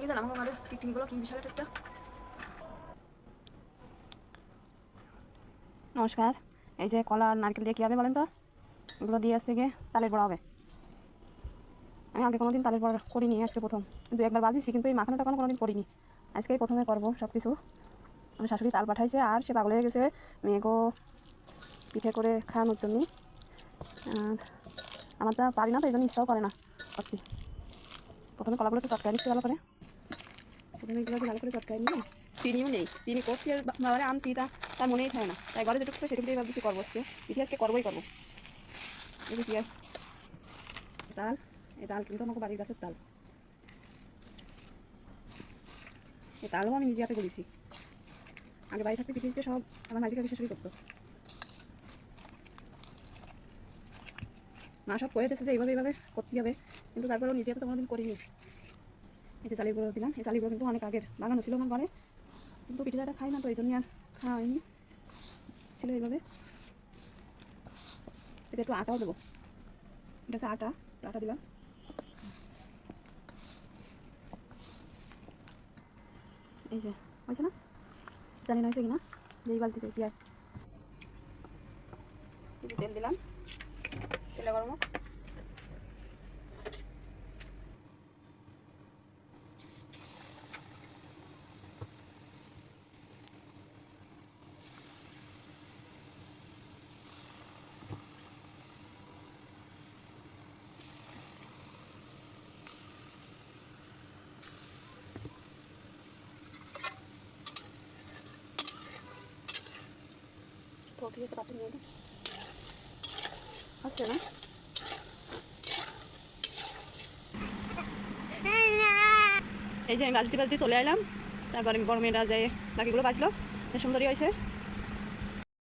এই জান আমাকে আমাদের টিকটিকিগুলো কি বিশাল একটা। নমস্কার। এই যে কলা আর নারকেল দিয়ে কী হবে বলেন তো? এগুলো দিয়ে আসছে গিয়ে তালের বড়া হবে। আমি আগে কোনোদিন তালের বড়া করিনি, আজকে প্রথম। কিন্তু একবার বাজিয়েছি, কিন্তু এই মাখানোটা কোনোদিন করিনি, আজকেই প্রথমে করবো সব কিছু। আমার শাশুড়ি তাল পাঠাইছে আর সে পাগল হয়ে গেছে মেয়েকেও পিঠে করে খাওয়ানোর জন্যই। আর আমার তা পারি না, তো এই জন্য ইচ্ছাও করে না করতে। প্রথমে কলাগুলো একটু চটকায় নিচ্ছি ভালো করে। প্রথমে এগুলো ভালো করে চটকায় নিয়ে, চিনিও নেই, চিনি করছি আর বাবারে আনতি তার মনেই থাকে না, তাই ঘরে যেটুকু সেটুকু দিয়ে ভাবছি করবো, হচ্ছে পিঠে আজকে করবোই করবো। এই যে পিঁয়াজ তাল, এই তাল কিন্তু আমাকে বাড়ির গাছের তাল। এই তালও আমি নিজে হাতে করেছি। আগে বাড়ি থাকতে পিঠে সব আমার মাঝে কাছে শাশুড়ি করতো। মা সব করে দিচ্ছে যে এইভাবে এইভাবে করতে হবে, কিন্তু তারপরেও নিজে হাতে তো কোনোদিন করিনি। এই যে চালের গুঁড়ো দিলাম, এই চালের গুঁড়ো কিন্তু অনেক আগের বাগানো ছিল আমার ঘরে, কিন্তু পিঠেটা খাই না, তো এই জন্য আর খাওয়া হয়নি, ছিল এইভাবে। এতে একটু আটাও দেবো, এটা হচ্ছে আটা, আটা দিলাম। এই যে হয়েছে না, জানি না হয়েছে কিনা, যেই বালতিতে পেঁয়াজ তেল দিলাম, তেলে গরম হোক। তো ঠিক আছে, পাতে নিয়ে দিই, হচ্ছে না। এই যে আমি বালতি বালতি চলে এলাম, তারপরে বড় মেয়েরা যায় বাকিগুলো বাজলো, সুন্দরী হয়েছে।